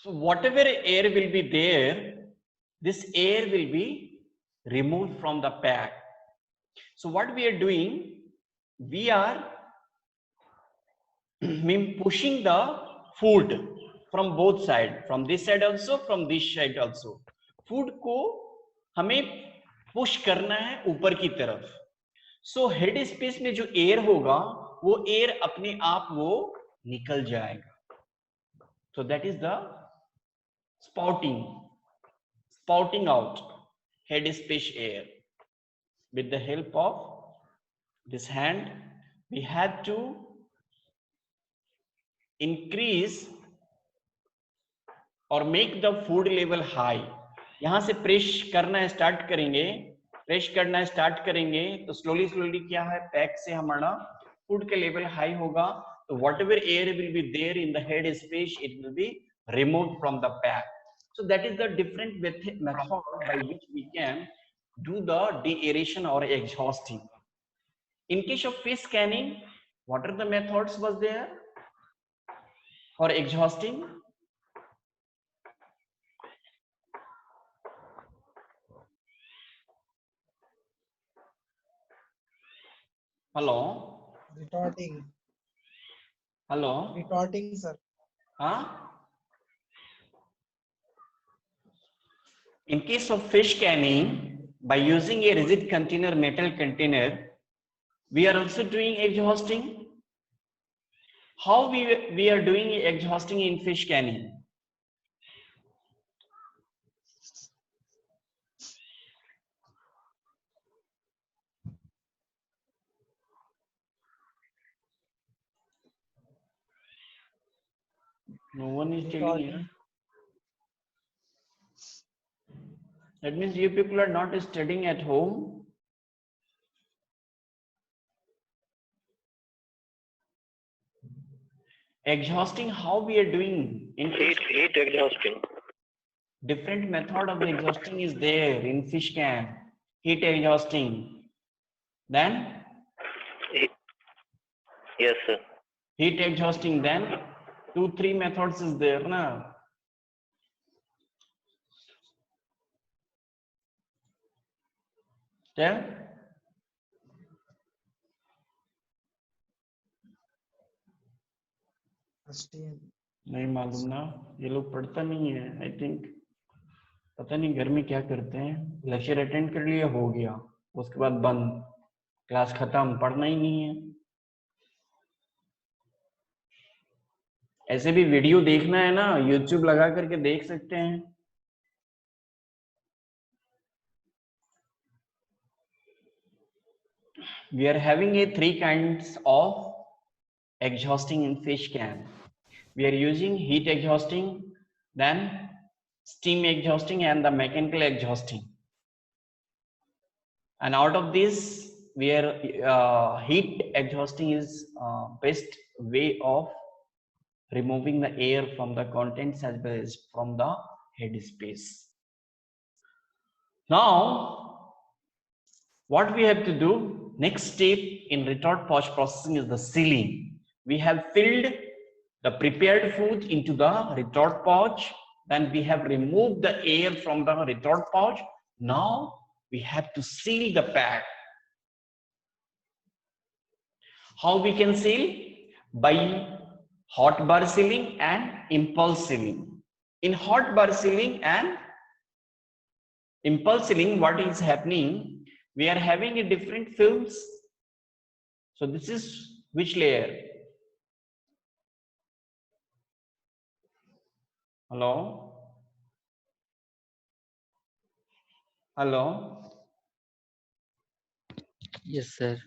So whatever air will be there, this air will be removed from the pack. So what we are doing, we are pushing the food from both side, from this side also, from this side also. Food को हमें push करना है ऊपर की तरफ. So head space में जो air होगा वो एयर अपने आप वो निकल जाएगा. So that is the spouting out head space air. With the help of this hand, we had to increase or make the food level high. यहां से प्रेस करना स्टार्ट करेंगे, प्रेस करना स्टार्ट करेंगे तो स्लोली क्या है, पैक से हमारा फूड का लेवल हाई होगा. तो whatever air will be there in the head space, it will be removed from the pack. So that is the different method by which we can do the de-aeration or exhausting. In case of fish canning, what are the methods was there for exhausting? Hello? Retorting. Hello? Retorting, sir. Huh? In case of fish canning, by using a rigid container, metal container, we are also doing exhausting. How we are doing exhausting in fish canning? No one is telling you. That means you people are not studying at home. Exhausting, how we are doing in heat exhausting. Different method of exhausting is there in fish can. Heat exhausting. Then Yes, sir. Heat exhausting. Then 2-3 methods is there now. Tell. नहीं मालूम ना, ये लोग पढ़ता नहीं है. I think पता नहीं घर में क्या करते हैं. लेक्चर अटेंड कर लिया, हो गया, उसके बाद बंद, क्लास खत्म, पढ़ना ही नहीं है. ऐसे भी वीडियो देखना है ना, यूट्यूब लगा करके देख सकते हैं. We are having a 3 kinds of exhausting in fish can. We are using heat exhausting, then steam exhausting and the mechanical exhausting. And out of this, we are heat exhausting is best way of removing the air from the contents as well as from the head space. Now, what we have to do, next step in retort pouch processing is the sealing. We have filled the prepared food into the retort pouch. Then we have removed the air from the retort pouch. Now we have to seal the pack. How we can seal? By hot bar sealing and impulse sealing. In hot bar sealing and impulse sealing, what is happening? We are having a different films. So this is which layer? Hello? Hello? Yes, sir.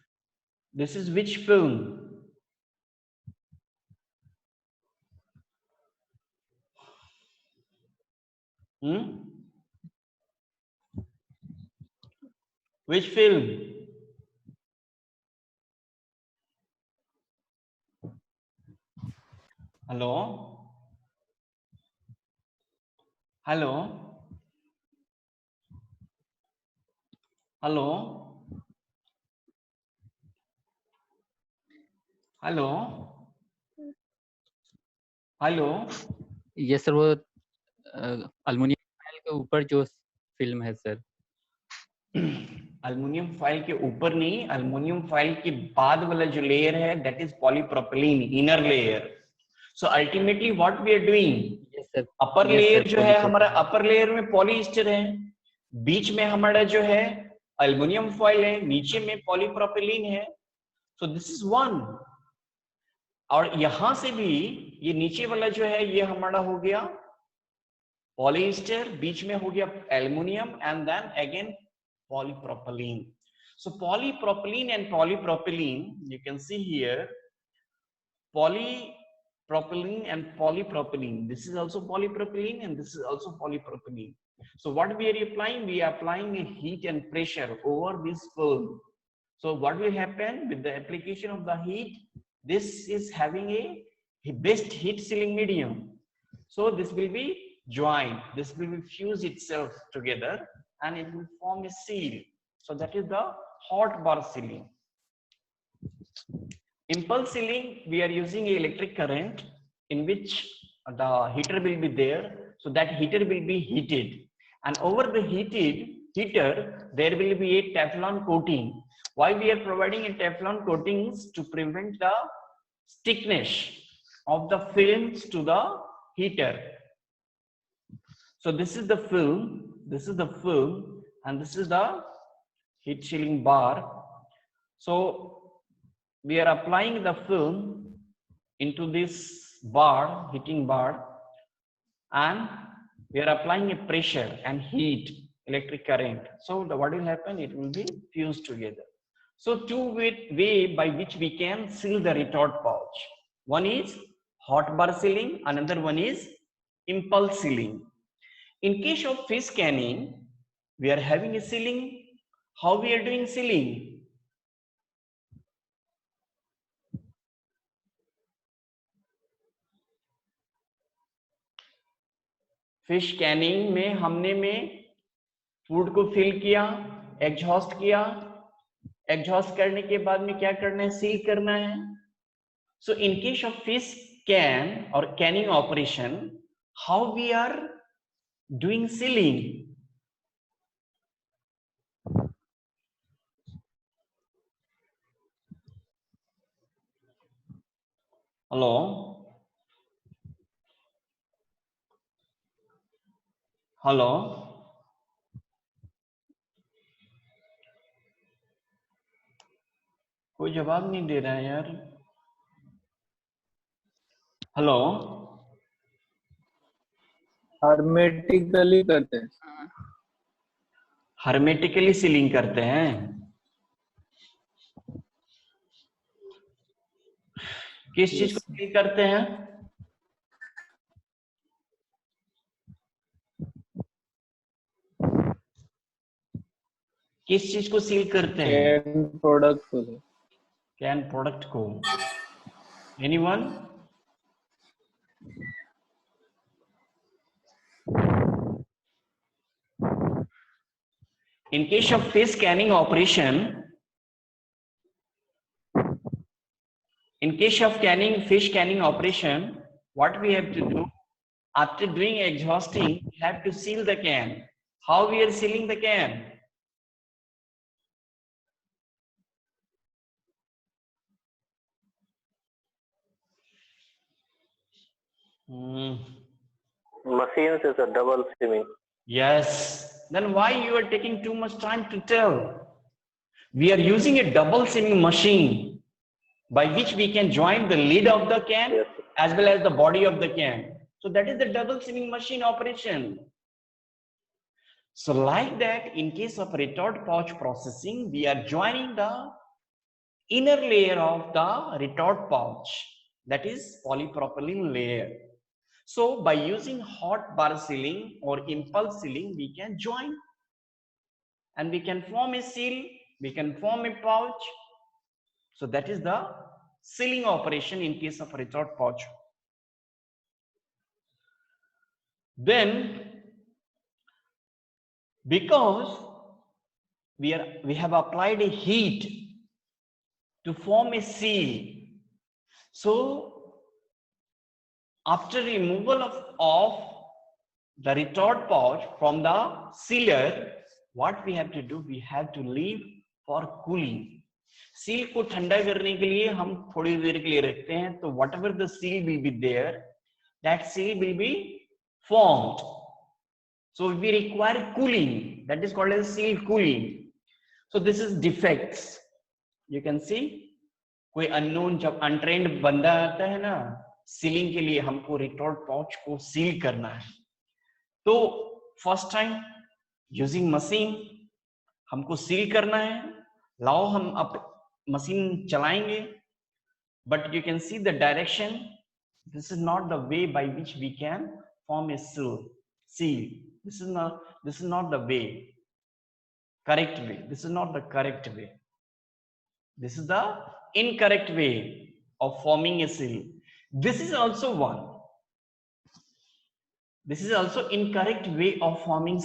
This is which film? Which film? Hello? Hello? Hello? Hello? Hello? Yes, sir. वो aluminium file के ऊपर जो film है sir. Aluminium file के ऊपर नहीं, aluminium file के बाद वाला जो लेयर है that is polypropylene inner layer. So ultimately what we are doing, yes sir, upper yes layer sir, जो है हमारा, पॉलीप्रोपिलीन। अपर लेयर में पॉलीएस्टर है, बीच में हमारा जो है अल्युमिनियम फॉइल है, नीचे में पॉलीप्रोपिलीन है। So this is one. और यहां से भी ये नीचे वाला जो है ये हमारा हो गया पॉलीएस्टर, बीच में हो गया aluminium and then again polypropylene. So polypropylene and polypropylene, you can see here polypropylene and polypropylene. This is also polypropylene and this is also polypropylene. So what we are applying? We are applying a heat and pressure over this film. So what will happen with the application of the heat? This is having a best heat sealing medium. So this will be joined, this will be fuse itself together and it will form a seal. So that is the hot bar sealing. Impulse sealing, we are using electric current in which the heater will be there. So that heater will be heated, and over the heater there will be a Teflon coating. Why we are providing a Teflon coatings? To prevent the stiffness of the films to the heater. So this is the film, this is the film, and this is the heat sealing bar. So we are applying the film into this bar, heating bar, and we are applying a pressure and heat, electric current. So what will happen? It will be fused together. So two way by which we can seal the retort pouch. One is hot bar sealing, another one is impulse sealing. In case of fish canning, we are having a sealing. How we are doing sealing? Fish Canning में हमने food को fill किया, exhaust किया, exhaust करने के बाद में क्या करना है? सील करना है. So in case of fish can और canning operation, how we are doing sealing? Hello, hello, कोई जवाब नहीं दे रहा है यार. हेलो, हर्मेटिकली करते हैं. हर्मेटिकली सीलिंग करते हैं. किस चीज को सील करते हैं? किस चीज को सील करते हैं? कैन प्रोडक्ट को. कैन प्रोडक्ट को. Anyone? In case of fish canning operation, in case of fish canning operation, what we have to do? After doing exhausting, we have to seal the can. How we are sealing the can? Machine is a double sealing. Yes. Then why you are taking too much time to tell? We are using a double sealing machine by which we can join the lid of the can, Yes. as well as the body of the can. So that is the double sealing machine operation. So like that, in case of retort pouch processing, we are joining the inner layer of the retort pouch, that is polypropylene layer. So by using hot bar sealing or impulse sealing, we can join and we can form a seal, we can form a pouch. So that is the sealing operation in case of retort pouch. Then because we have applied a heat to form a seal, so after removal of the retort pouch from the sealer, what we have to do, we have to leave for cooling. Seal को ठंडा करने के लिए हम थोड़ी देर के लिए रखते हैं, तो whatever the seal will be there, that seal will be formed. So we require cooling, that is called as seal cooling. So this is defects. You can see, कोई unknown जब untrained बंदा आता है ना सीलिंग के लिए, हमको retort pouch को सील करना है, तो फर्स्ट टाइम यूजिंग मशीन हमको सील करना है. लाओ हम अब मशीन चलाएंगे, but you can see the direction. This is not the way by which we can form a seal. This is not the way, correct way. This is not the correct way. This is the incorrect way of forming a seal. This is also one. This is also incorrect way of forming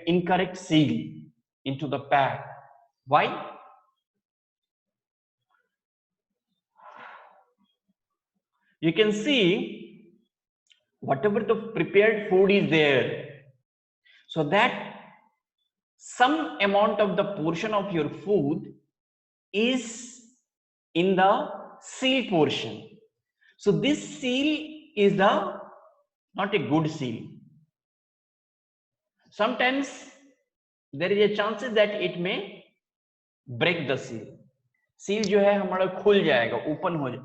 incorrect seal into the pack. Why? You can see whatever the prepared food is there, so that some amount of the portion of your food is in the seal portion. So this seal is the not a good seal. Sometimes there is a chances that it may break the seal. Seal जो है हमारा खुल जाएगा,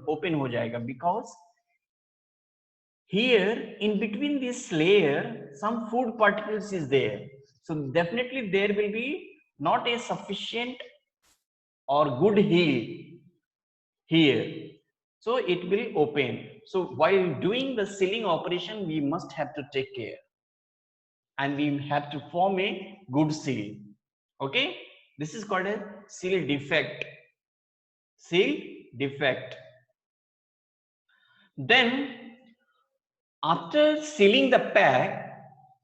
open हो जाएगा, because here in between this layer some food particles is there. So definitely there will be not a sufficient or good heel here, so it will open. So while doing the sealing operation, we must have to take care and we have to form a good seal. Okay, this is called a seal defect. Seal defect. Then after sealing the pack,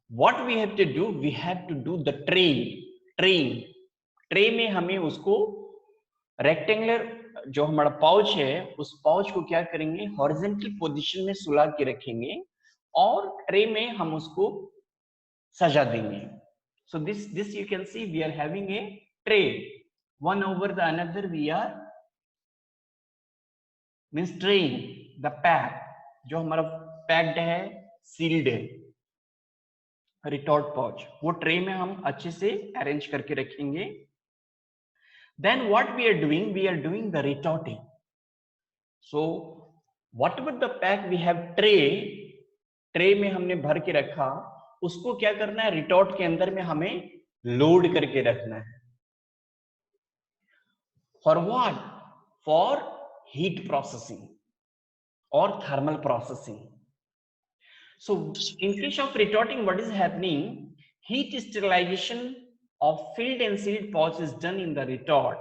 what we have to do, we have to do the train. Tray में हमें उसको rectangular जो हमारा pouch है, उस pouch को क्या करेंगे, हॉरिजॉन्टल पोजीशन में सुला के रखेंगे और ट्रे में हम उसको सजा देंगे. So this you can see we are having a tray, one over the another we are means train the pack, जो हमारा पैक्ड है, सील्ड है रिटॉर्ट पाउच, वो ट्रे में हम अच्छे से अरेंज करके रखेंगे. Then what we are doing the retorting. So whatever the pack we have tray में हमने भर के रखा, उसको क्या करना है, रिटॉर्ट के अंदर में हमें लोड करके रखना है. For what? For heat processing or thermal processing. So in case of retorting, what is happening, heat sterilization of filled and sealed pouch is done in the retort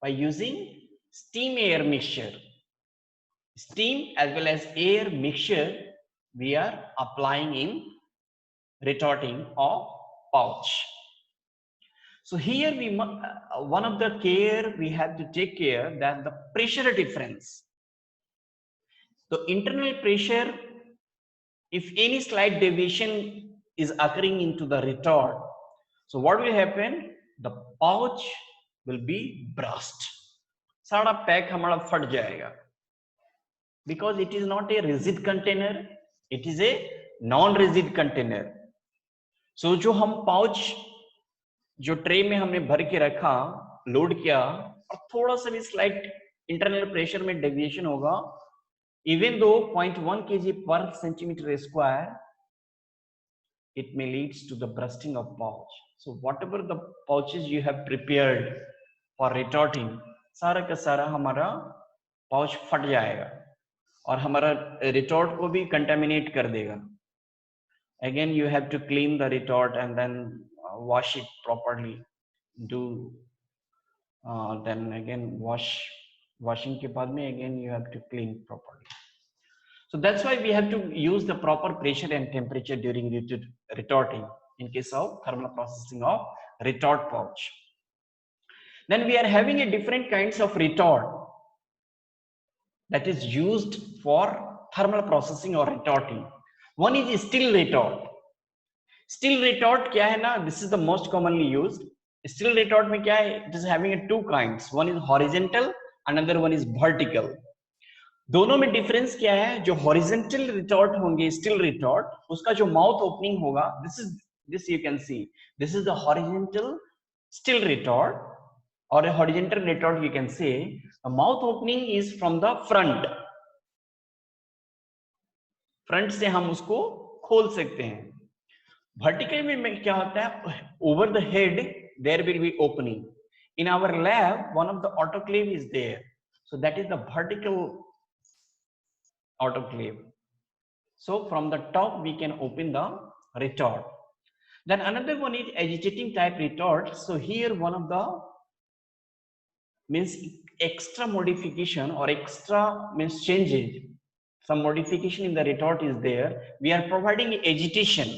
by using steam air mixture. Steam as well as air mixture we are applying in retorting of pouch. So here we one of the care we have to take care that the pressure difference, the internal pressure, if any slight deviation is occurring into the retort, so what will happen, the pouch will be burst. सारा pack हमारा फट जाएगा, because it is not a rigid container, it is a non-rigid container. So जो हम pouch जो tray में हमने भर के रखा, लोड किया, और थोड़ा सा भी स्लाइट इंटरनल प्रेशर में डेविएशन होगा, even though 0.1 kg per centimeter square, it may leads to the bursting of pouch. So whatever the pouches you have prepared for retorting, सारा का सारा हमारा पाउच फट जाएगा और हमारा retort को भी contaminate कर देगा. Again you have to clean the retort and then wash it properly. Do then again washing के बाद में again you have to clean properly. So that's why we have to use the proper pressure and temperature during retorting in case of thermal processing of retort pouch. Then we are having a different kinds of retort that is used for thermal processing or retorting. One is still retort. Still retort क्या है ना, this is the most commonly used. Still retort में क्या है, it is having two kinds. One is horizontal, another one is vertical. दोनों में difference क्या है? जो हॉरिजेंटल रिटॉर्ट होंगे स्टिल रिटॉर्ट, उसका जो माउथ ओपनिंग होगा, this you can see, this is the horizontal still retort, और horizontal retort you can say mouth opening is from the front से हम उसको खोल सकते हैं. वर्टिकल में क्या होता है? Over the head there will be opening. In our lab one of the autoclave is there, so that is the vertical autoclave. So from the top we can open the retort. Then another one is agitating type retort. So here one of the means extra modification or extra means changes, some modification in the retort is there. We are providing agitation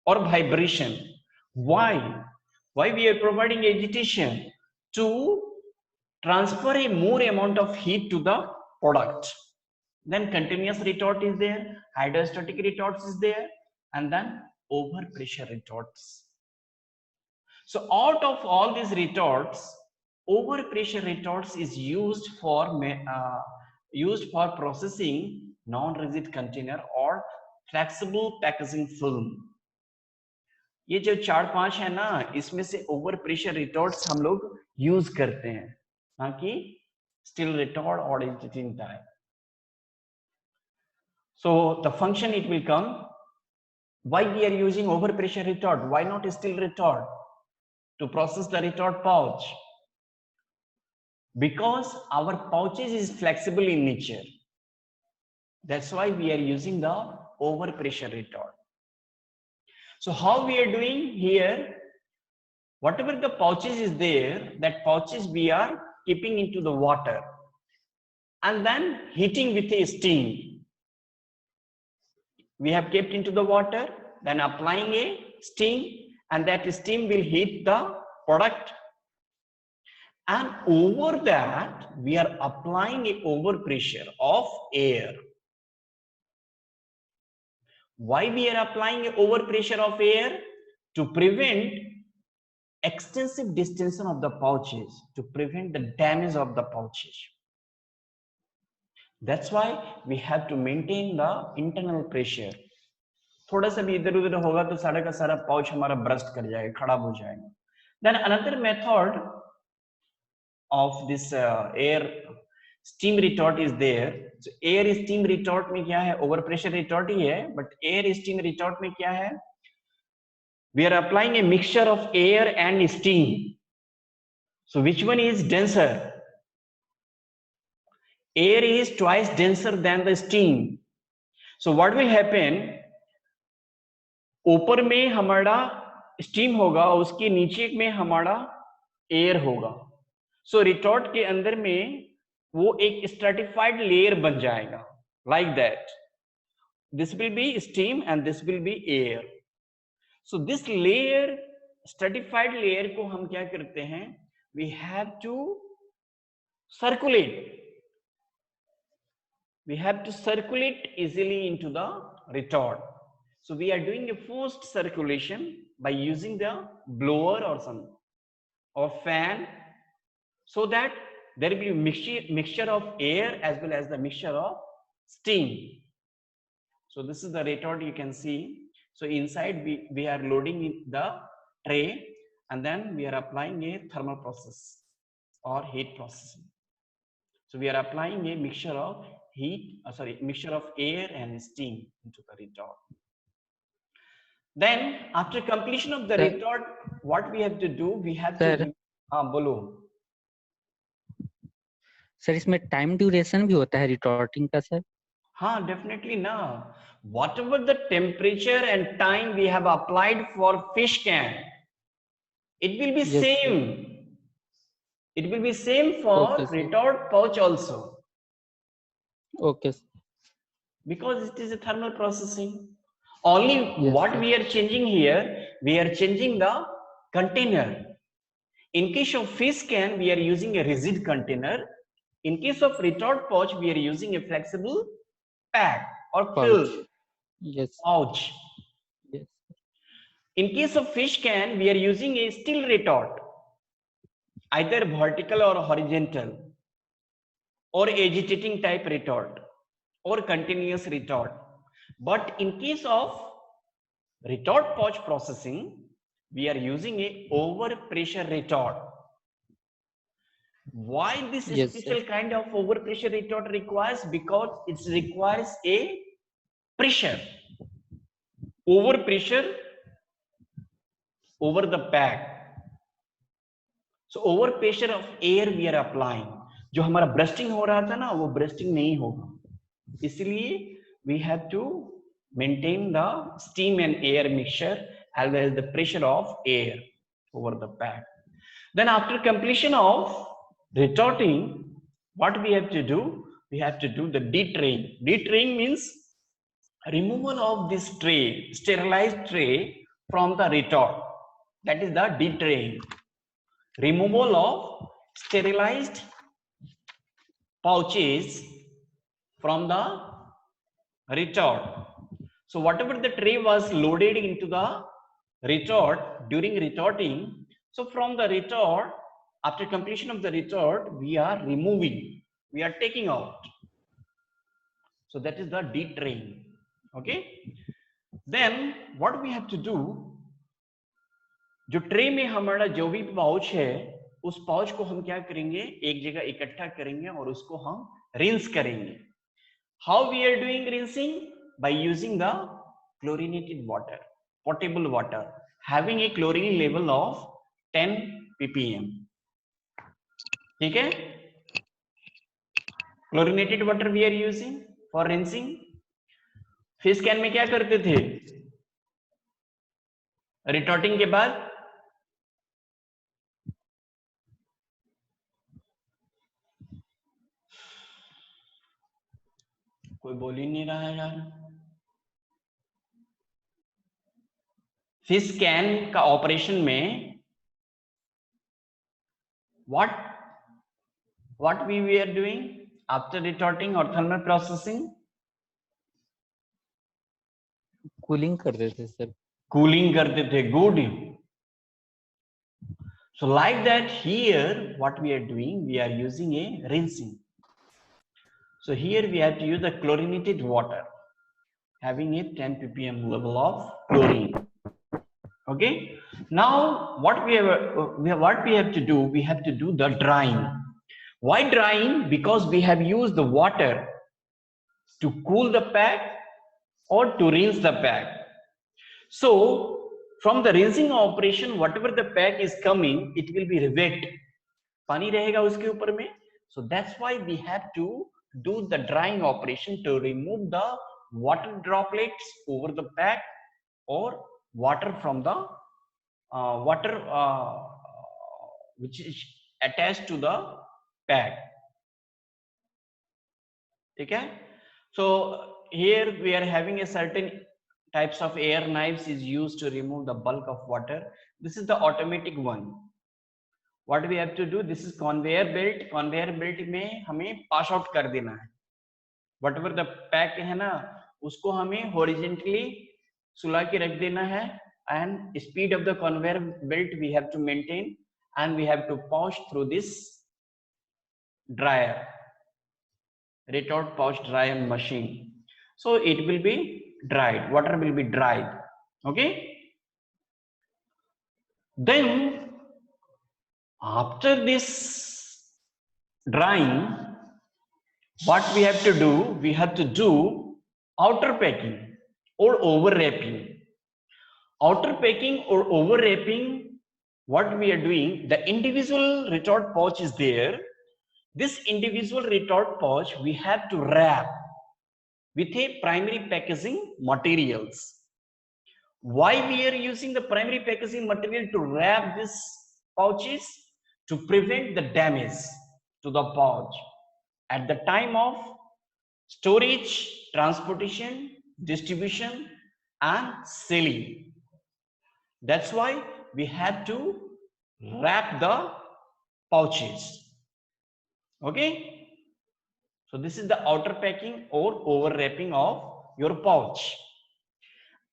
or vibration. Why we are providing agitation? To transfer a more amount of heat to the product. Then continuous retort is there, hydrostatic retorts is there, and then over pressure retorts. So out of all these retorts, over pressure retorts is used for processing non-rigid container or flexible packaging film. ये जो 4-5 है ना, इसमें से over pressure retorts हम लोग use करते हैं, ना कि स्टिल रिटॉर्ट और agitating type. So the function it will come. Why we are using overpressure retort? Why not still retort? To process the retort pouch. Because our pouches is flexible in nature. That's why we are using the overpressure retort. So how we are doing here? Whatever the pouches is there, that pouches we are keeping into the water and then heating with a steam. We have kept into the water, then applying a steam, and that steam will heat the product, and over that we are applying a overpressure of air. Why we are applying a overpressure of air? To prevent extensive distension of the pouches, to prevent the damage of the pouches. That's why we have to maintain the internal pressure. थोड़ा सा भी इधर उधर होगा तो सारा का सारा पाउच हमारा ब्रस्ट कर जाएगा, खराब हो जाएगा. Then another method of this air steam retort is there. So air steam retort में क्या है? Over pressure retort ही है, but air steam retort में क्या है? We are applying a mixture of air and steam. So which one is denser? Air is twice denser than the steam. So what will happen? ऊपर में हमारा steam होगा, उसके नीचे में हमारा एयर होगा. सो रिटॉर्ट के अंदर में वो एक स्ट्रेटिफाइड लेयर बन जाएगा, like that. This will be steam and this will be air. So this layer, stratified layer को हम क्या करते हैं? We have to circulate. We have to circulate easily into the retort. So we are doing a forced circulation by using the blower or some or fan, so that there will be mixture of air as well as the mixture of steam. So this is the retort you can see. So inside we are loading in the tray, and then we are applying a thermal process or heat processing. So we are applying a mixture of mixture of air and steam into the retort. Then after completion of the retort, what we have to do? We have to बोलो. Sir इसमें time duration भी होता है रिटॉर्टिंग का sir? हाँ, definitely ना. Whatever the temperature and time we have applied for fish can, it will be same. It will be same for retort pouch also. Okay. Because it is a thermal processing. Only what we are changing here, we are changing the container. In case of fish can, we are using a rigid container. In case of retort pouch, we are using a flexible pack or film. Yes. pouch. Yes. In case of fish can, we are using a steel retort, either vertical or horizontal, or agitating type retort, or continuous retort. But in case of retort pouch processing, we are using a overpressure retort. Why this Yes, special sir. kind of overpressure retort requires? Because it requires a pressure, overpressure over the pack. So overpressure of air we are applying. जो हमारा bursting हो रहा था ना, वो bursting नहीं होगा, इसलिए we have to maintain the steam and air mixture as well as the pressure of air over the pack. Then after completion of retorting, what we have to do? We have to do the detraying. Detraying means removal of this tray, sterilized tray from the retort. That is the detraying. Removal of sterilized pouches from the retort. So whatever the tray was loaded into the retort during retorting, so from the retort, after completion of the retort, we are removing, we are taking out. So that is the detraying. Okay. Then what we have to do, जो tray में हमारा जो भी pouch है, उस pouch को हम क्या करेंगे, एक जगह इकट्ठा करेंगे और उसको हम रिंस करेंगे. How we are doing rinsing? By using the chlorinated water, potable water, having a chlorine level of 10 ppm. ठीक है? Chlorinated water we are using for rinsing. Fish can में क्या करते थे रिटॉर्टिंग के बाद? कोई बोल ही नहीं रहा है यार. फिश कैन का ऑपरेशन में what we were doing after retorting or thermal processing? Cooling करते थे सर. कूलिंग करते थे. Good. So like that here what we are doing, we are using a rinsing. So here we have to use the chlorinated water having a 10 ppm level of chlorine. Okay. Now what we have to do, we have to do the drying. Why drying? Because we have used the water to cool the pack or to rinse the pack. So from the rinsing operation, whatever the pack is coming, it will be wet. पानी रहेगा उसके ऊपर में. So that's why we have to do the drying operation to remove the water droplets over the pack or water from the water which is attached to the pack. Okay. So here we are having a certain types of air knives is used to remove the bulk of water. This is the automatic one. What we have to do, this is conveyor belt. Conveyor belt में हमें pass out कर देना है. Whatever the pack है ना, उसको हमें horizontally सुला के रख देना है, and speed of the conveyor belt we have to maintain, and we have to pass through this dryer, retort pouch dryer machine. So it will be dried, water will be dried. Okay. Then after this drying, what we have to do, we have to do outer packing or over wrapping. Outer packing or over wrapping, what we are doing, the individual retort pouch is there. This individual retort pouch we have to wrap with a primary packaging materials. Why we are using the primary packaging material to wrap these pouches? To prevent the damage to the pouch at the time of storage, transportation, distribution, and selling. That's why we have to wrap the pouches. Okay. So this is the outer packing or over wrapping of your pouch.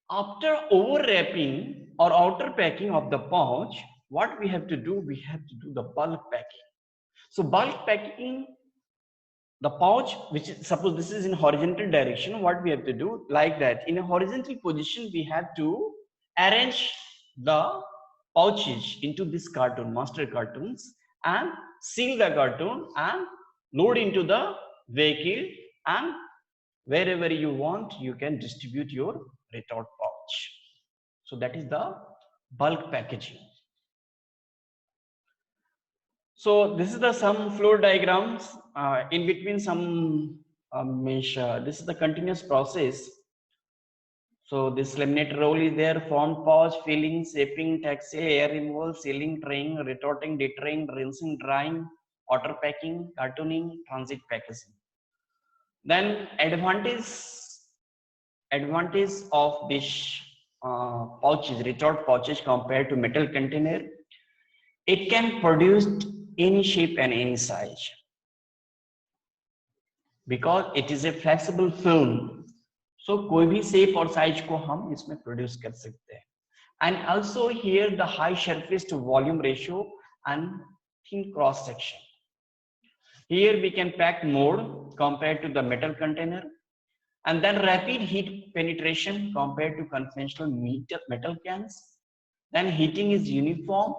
After over wrapping or outer packing of the pouch, what we have to do? We have to do the bulk packing. So bulk packing, the pouch, which is, suppose this is in horizontal direction, what we have to do? Like that, in a horizontal position, we have to arrange the pouches into this cartoon, master cartoons, and seal the cartoon and load into the vehicle, and wherever you want, you can distribute your retort pouch. So that is the bulk packaging. So this is the some flow diagrams. In between some this is the continuous process. So this laminate roll is there, formed pouch, filling, shaping, textile, air removal, sealing, traying, retorting, detraying, rinsing, drying, outer packing, cartooning, transit packaging. Then advantage of this pouches, retort pouches compared to metal container. It can produce any shape and any size because it is a flexible film. So कोई भी shape और size को हम इसमें produce कर सकते हैं. And also here the high surface to volume ratio and thin cross section. Here we can pack more compared to the metal container, and then rapid heat penetration compared to conventional metal cans. Then heating is uniform,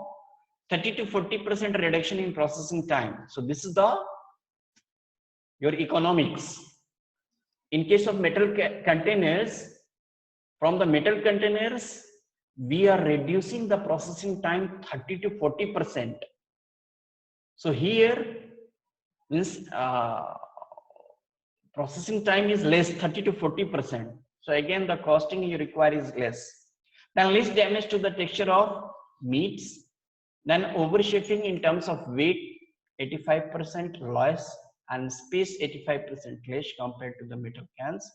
30 to 40% reduction in processing time. So this is your economics. In case of metal containers, from the metal containers, we are reducing the processing time 30 to 40%. So here means processing time is less, 30 to 40%. So again, the costing you require is less. Then less damage to the texture of meats. Then overshaping in terms of weight, 85% less, and space 85% less compared to the metal cans.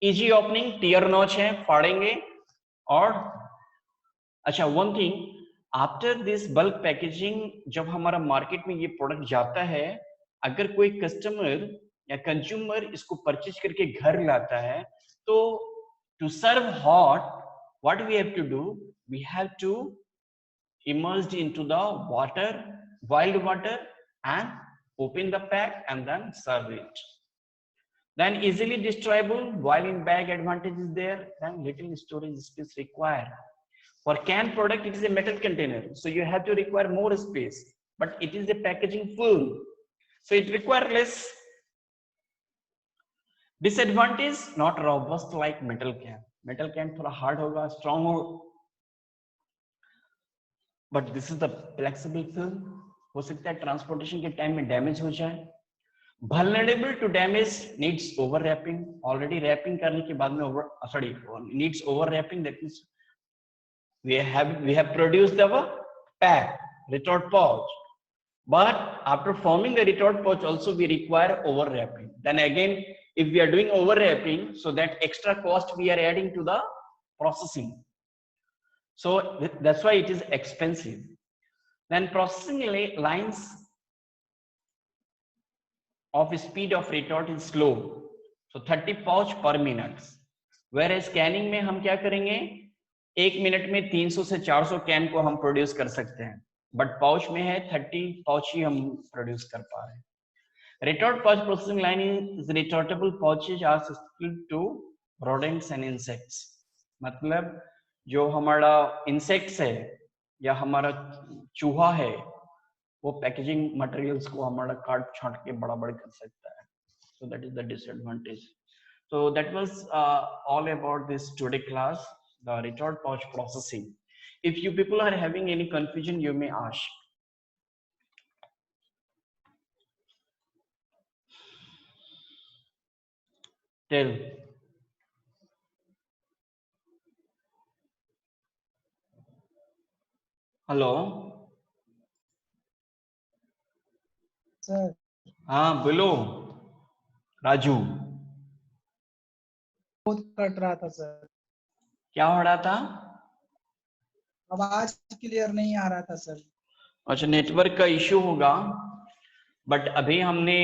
Easy opening, tear notch है, फाड़ेंगे. और अच्छा, one thing, after this bulk packaging, जब हमारा market में ये product जाता है, अगर कोई कस्टमर या कंज्यूमर इसको परचेज करके घर लाता है, तो to serve hot, what we have to do? We have to immersed into the water, boiled water, and open the pack and then serve it. Then easily destroyable, while in bag advantage is there, then little storage space required. For canned product, it is a metal container, so you have to require more space, but it is a packaging full, so it requires less. Disadvantage, not robust like metal can. Metal can थोड़ा hard होगा, strong हो, but this is the flexible film. हो सकता है transportation के time में damage हो जाए. Vulnerable to damage, needs over wrapping. Already wrapping करने के बाद में needs over wrapping. That means we have produced the pack, retort pouch, but after forming the retort pouch also we require over wrapping. Then again, if we are doing over wrapping, so that extra cost we are adding to the processing. So that's why it is expensive. Then processing lines of speed of retort is slow, so 30 pouch per minute. Whereas scanning में हम क्या करेंगे, 1 minute में 300 से 400 can को हम produce कर सकते हैं, बट पाउच में है 30 पाउच ही हम प्रोड्यूस कर पा रहे हैं. Retort pouch processing line is retortable pouches are susceptible to rodents and insects. मतलब जो हमारा इंसेक्ट्स है या हमारा चूहा है, वो पैकेजिंग मटेरियल्स को हमारा काट छाट के बड़ा बड़ा कर सकता है. So that is the disadvantage. So that was all about this today class, the retort pouch processing. If you people are having any confusion, you may ask. Tell. Hello sir. हाँ बोलो राजू. बहुत कट रहा था sir. क्या हो रहा था? आवाज क्लियर नहीं आ रहा था सर. अच्छा, नेटवर्क का इश्यू होगा, बट अभी हमने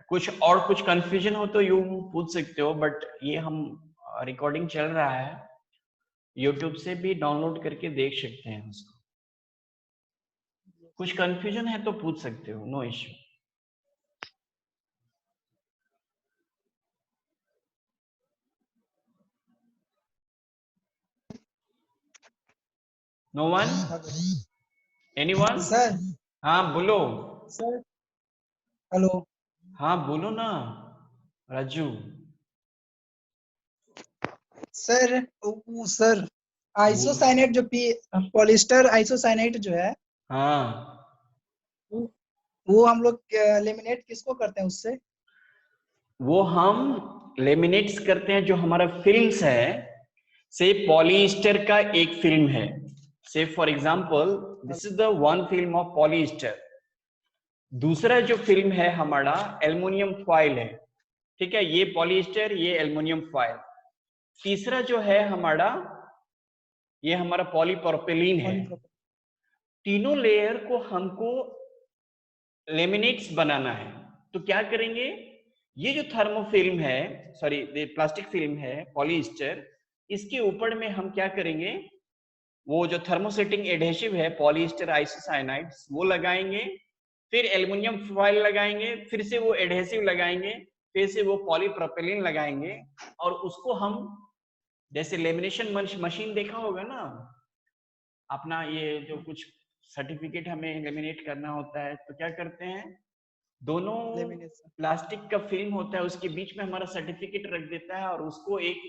कुछ कंफ्यूजन हो तो यू पूछ सकते हो, बट ये हम रिकॉर्डिंग चल रहा है, यूट्यूब से भी डाउनलोड करके देख सकते हैं उसको। कुछ कंफ्यूजन है तो पूछ सकते हो, no issue. No one, anyone? Sir हाँ बोलो। सर हेलो हाँ बोलो ना राजू। सर सर आइसोसाइनेट जो पॉलिस्टर आइसोसाइनेट जो है हाँ वो हम लोग लेमिनेट किसको करते हैं उससे? वो हम लेमिनेट्स करते हैं जो हमारा फिल्म्स है, से पॉलीस्टर का एक फिल्म है, से for example this is the one film of polyester. दूसरा जो फिल्म है हमारा एल्युमिनियम फॉइल है, ठीक है, ये पॉलीस्टर, ये एल्युमिनियम फॉइल। तीसरा जो है हमारा, ये हमारा पॉलीप्रोपिलीन है। तीनों लेयर को हमको लेमिनेट्स बनाना है, तो क्या करेंगे, ये जो थर्मोफिल्म है, सॉरी प्लास्टिक फिल्म है पॉलीस्टर, इसके ऊपर में हम क्या करेंगे, वो जो थर्मोसेटिंग एडहेसिव है पॉलीस्टर आइसोसाइनाइड्स वो लगाएंगे, फिर एल्युमिनियम फॉइल लगाएंगे, फिर से वो एडहेसिव लगाएंगे, फिर से वो पॉलीप्रोपिलीन लगाएंगे, और उसको हम जैसे लेमिनेशन मशीन देखा होगा ना अपना, ये जो कुछ सर्टिफिकेट हमें लेमिनेट करना होता है तो क्या करते हैं, दोनों प्लास्टिक का फिल्म होता है उसके बीच में हमारा सर्टिफिकेट रख देता है और उसको एक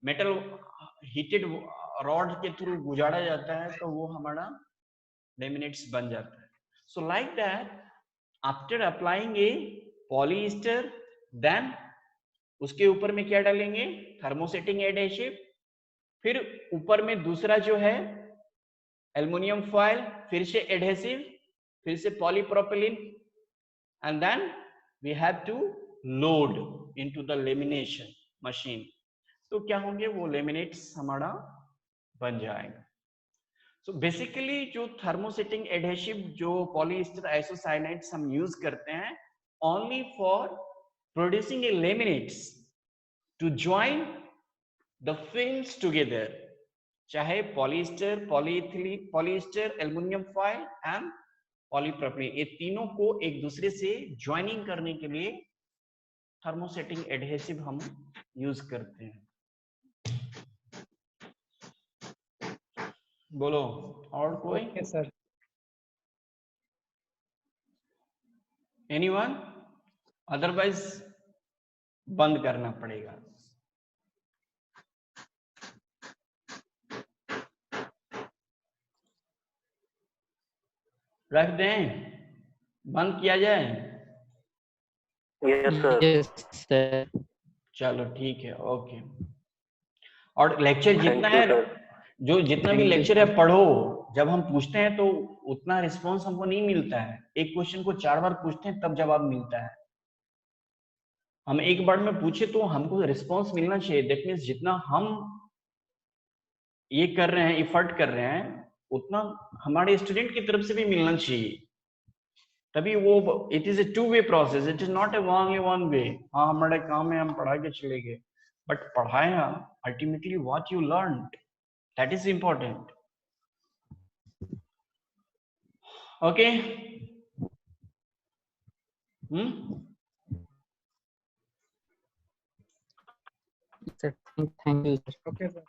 मेटल हीटेड रॉड के थ्रू गुजारा जाता है तो वो हमारा लेमिनेट्स बन जाता है। So like that after applying a polyester, then उसके ऊपर में क्या डालेंगे, थर्मोसेटिंग एडहेसिव, फिर ऊपर में दूसरा जो है एल्युमिनियम फॉइल, फिर से एडहेसिव, फिर से polypropylene, and then we have to load into the lamination machine। तो क्या होंगे, वो लेमिनेट्स हमारा बन जाएगा। सो बेसिकली जो थर्मोसेटिंग एडहेसिव जो पॉलीस्टर आइसोसाइनाइड्स हम यूज करते हैं only for producing a laminates to join the films together, चाहे polyester, polyethylene, polyester, aluminium foil and polypropylene, ये तीनों को एक दूसरे से ज्वाइनिंग करने के लिए थर्मोसेटिंग एडहेसिव हम यूज करते हैं। बोलो और कोई? Okay sir. एनीवन? अदरवाइज बंद करना पड़ेगा। रख दें, बंद किया जाए? Yes sir. Yes sir. चलो ठीक है, ओके। और लेक्चर जितना थैंक यू है, सर। जो जितना भी Thank you, लेक्चर है sir. पढ़ो, जब हम पूछते हैं तो उतना रिस्पॉन्स हमको नहीं मिलता है, एक क्वेश्चन को 4 बार पूछते हैं तब जवाब मिलता है। हम एक बार में पूछे तो हमको रिस्पॉन्स मिलना चाहिए, दैट मीन्स जितना हम ये कर रहे हैं, इफर्ट कर रहे हैं, उतना हमारे स्टूडेंट की तरफ से भी मिलना चाहिए, तभी वो, it is a two way process, it is not A only 1 वे। हाँ हमारे काम में हम पढ़ा के चले गए, बट पढ़ाया ultimately what you learn, that is important. Okay, Sir, thank you, sir. Okay sir.